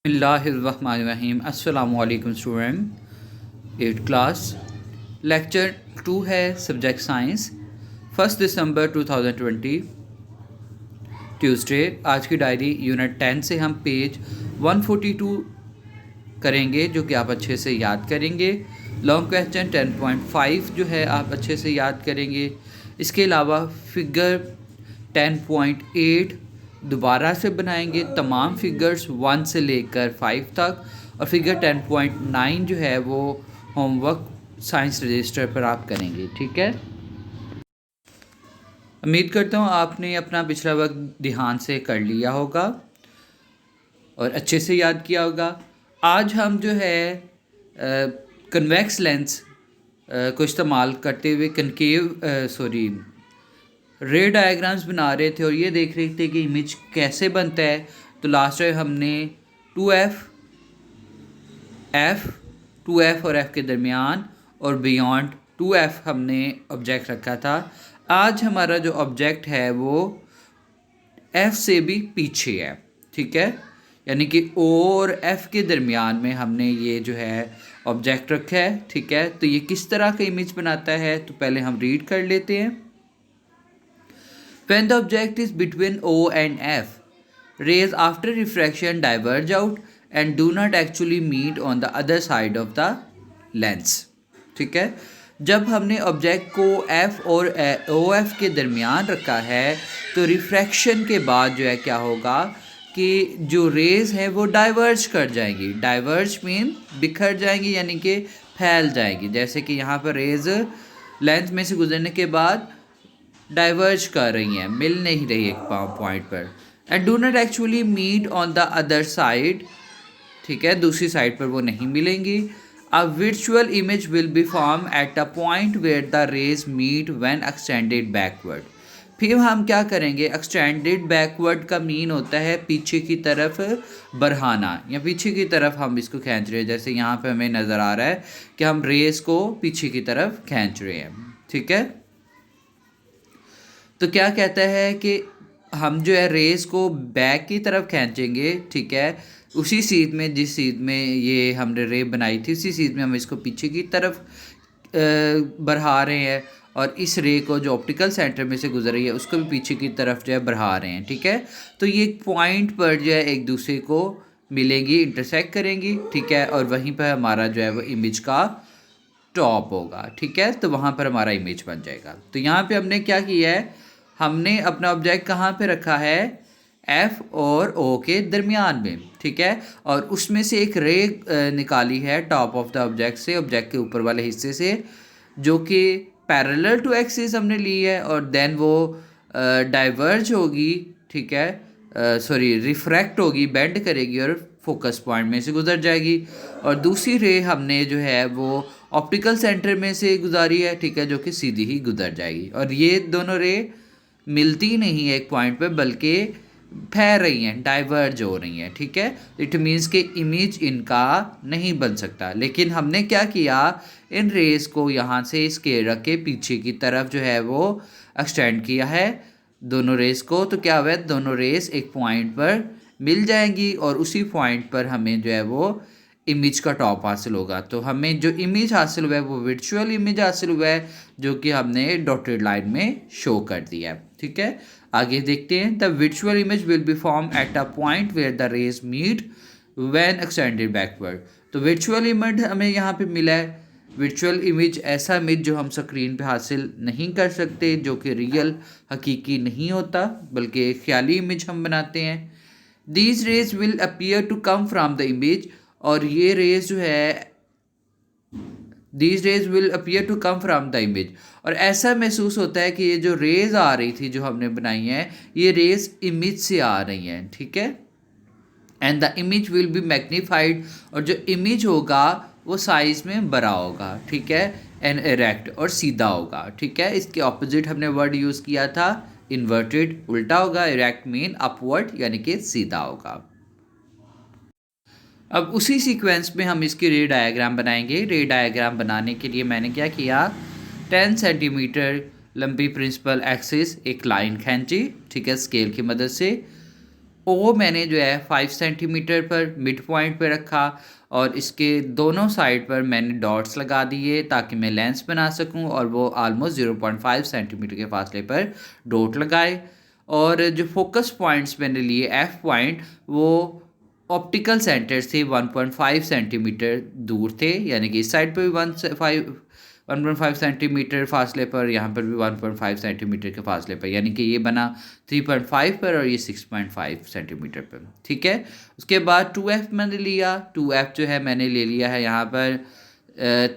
बिस्मिल्लाहिर्रहमानिर्रहीम। अस्सलामु अलैकुम स्टूडेंट। 8th क्लास लेक्चर 2 है, सब्जेक्ट साइंस, 1 दिसंबर 2020 ट्यूसडे। आज की डायरी यूनिट 10 से हम पेज 142 करेंगे, जो कि आप अच्छे से याद करेंगे। लॉन्ग क्वेश्चन 10.5 जो है आप अच्छे से याद करेंगे। इसके अलावा फिगर 10.8 दोबारा से बनाएंगे, तमाम फिगर्स 1 से लेकर 5 तक। और फिगर 10.9 जो है वो होमवर्क साइंस रजिस्टर पर आप करेंगे, ठीक है। उम्मीद करता हूँ आपने अपना पिछला वक्त ध्यान से कर लिया होगा और अच्छे से याद किया होगा। आज हम जो है कन्वेक्स लेंस को इस्तेमाल करते हुए रे डायग्राम्स बना रहे थे और ये देख रहे थे कि इमेज कैसे बनता है। तो लास्ट टाइम हमने 2F और F के दरमियान और बियॉन्ड 2F हमने ऑब्जेक्ट रखा था। आज हमारा जो ऑब्जेक्ट है वो F से भी पीछे है, ठीक है। यानी कि O और F के दरमियान में हमने ये जो है ऑब्जेक्ट रखा है, ठीक है। तो ये किस तरह का इमेज बनाता है, तो पहले हम रीड कर लेते हैं। When the object is between O and F, rays after refraction diverge out and do not actually meet on the other side of the lens, ठीक है। जब हमने ऑब्जेक्ट को F और OF के दरमियान रखा है तो रिफ्रैक्शन के बाद जो है क्या होगा कि जो रेज़ हैं वो डाइवर्ज कर जाएंगी। डाइवर्ज मीन बिखर जाएंगी, यानी कि फैल जाएंगी। जैसे कि यहाँ पर रेज़ लेंस में से गुजरने के बाद डाइवर्ज कर रही हैं, मिल नहीं रही एक पॉइंट पर। And do not actually meet on the other side, ठीक है, दूसरी साइड पर वो नहीं मिलेंगी। A virtual image will be form at a point where the rays meet when extended backward. फिर हम क्या करेंगे, एक्सटेंडेड बैकवर्ड का मीन होता है पीछे की तरफ बढ़ाना, या पीछे की तरफ हम इसको खींच रहे हैं। जैसे यहाँ पे हमें नज़र आ रहा है कि हम रेस को पीछे की तरफ खींच रहे हैं, ठीक है। तो क्या कहता है कि हम जो है रेस को बैक की तरफ खींचेंगे, ठीक है। उसी सीध में, जिस सीध में ये हमने रे बनाई थी, उसी सीध में हम इसको पीछे की तरफ बढ़ा रहे हैं। और इस रे को जो ऑप्टिकल सेंटर में से गुजर रही है उसको भी पीछे की तरफ जो है बढ़ा रहे हैं, ठीक है। तो ये पॉइंट पर जो है एक दूसरे को मिलेंगी, इंटरसेक्ट करेंगी, ठीक है। और वहीं पर हमारा जो है वो इमेज का टॉप होगा, ठीक है। तो वहाँ पर हमारा इमेज बन जाएगा। तो यहाँ पे हमने क्या किया है, हमने अपना ऑब्जेक्ट कहाँ पे रखा है, F और O के दरमियान में, ठीक है। और उसमें से एक रे निकाली है टॉप ऑफ द ऑब्जेक्ट से, ऑब्जेक्ट के ऊपर वाले हिस्से से, जो कि पैरेलल टू एक्सिस हमने ली है। और देन वो डाइवर्ज होगी, ठीक है, रिफ्रैक्ट होगी, बेंड करेगी और फोकस पॉइंट में से गुजर जाएगी। और दूसरी रे हमने जो है वो ऑप्टिकल सेंटर में से गुजारी है, ठीक है, जो कि सीधी ही गुजर जाएगी। और ये दोनों रे मिलती नहीं है एक पॉइंट पे, बल्कि फैल रही हैं, डाइवर्ज हो रही हैं, ठीक है। इट मीन्स कि इमेज इनका नहीं बन सकता। लेकिन हमने क्या किया, इन रेस को यहाँ से स्केल रख के पीछे की तरफ जो है वो एक्सटेंड किया है दोनों रेस को। तो क्या हुआ, दोनों रेस एक पॉइंट पर मिल जाएंगी और उसी पॉइंट पर हमें जो है वो इमेज का टॉप हासिल होगा। तो हमें जो इमेज हासिल हुआ है वो वर्चुअल इमेज हासिल हुआ है, जो कि हमने डॉटेड लाइन में शो कर दिया है, ठीक है। आगे देखते हैं। The virtual image will be form at a point where the rays meet when extended backward. तो वर्चुअल इमेज हमें यहाँ पे मिला है। वर्चुअल इमेज ऐसा इमेज जो हम स्क्रीन पे हासिल नहीं कर सकते, जो कि रियल हकीकी नहीं होता, बल्कि ख्याली इमेज हम बनाते हैं। These rays will appear to come from the image, और ये रेज जो है these rays will appear to come from the image. और ऐसा महसूस होता है कि ये जो रेज आ रही थी जो हमने बनाई हैं, ये रेज इमेज से आ रही हैं, ठीक है। And the image will B magnified, और जो इमेज होगा वो साइज में बड़ा होगा, ठीक है। एंड इरेक्ट, और सीधा होगा, ठीक है। इसके ऑपोजिट हमने वर्ड यूज़ किया था इन्वर्टेड, उल्टा होगा। इरेक्ट मीन अपवर्ड, यानी कि सीधा होगा। अब उसी सीक्वेंस में हम इसकी रे डायग्राम बनाएंगे। रे डायग्राम बनाने के लिए मैंने क्या किया, 10 सेंटीमीटर लंबी प्रिंसिपल एक्सिस एक लाइन खींची, ठीक है, स्केल की मदद से। ओ मैंने जो है 5 सेंटीमीटर पर मिड पॉइंट पे रखा और इसके दोनों साइड पर मैंने डॉट्स लगा दिए ताकि मैं लेंस बना सकूं, और वो आलमोस्ट 0.5 सेंटीमीटर के फासले पर डॉट लगाए। और जो फोकस पॉइंट्स मैंने लिए एफ पॉइंट, वो ऑप्टिकल सेंटर से 1.5 सेंटीमीटर दूर थे, यानी कि इस साइड पर भी 1.5 सेंटीमीटर फासले पर, यहाँ पर भी 1.5 सेंटीमीटर के फासले पर, यानी कि ये बना 3.5 पर और ये 6.5 सेंटीमीटर पर। ठीक है, उसके बाद 2F मैंने लिया। 2F जो है मैंने ले लिया है यहाँ पर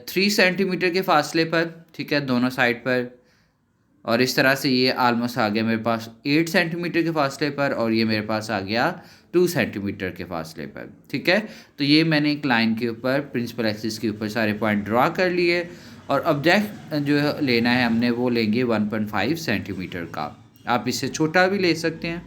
3 सेंटीमीटर के फासले पर, ठीक है, दोनों साइड पर। और इस तरह से ये आलमोस्ट आ गया मेरे पास 8 सेंटीमीटर के फासले पर, और ये मेरे पास आ गया 2 सेंटीमीटर के फासले पर। ठीक है, तो ये मैंने एक लाइन के ऊपर प्रिंसिपल एक्सिस के ऊपर सारे पॉइंट ड्रा कर लिए। और ऑब्जेक्ट जो लेना है हमने वो लेंगे 1.5 सेंटीमीटर का। आप इससे छोटा भी ले सकते हैं।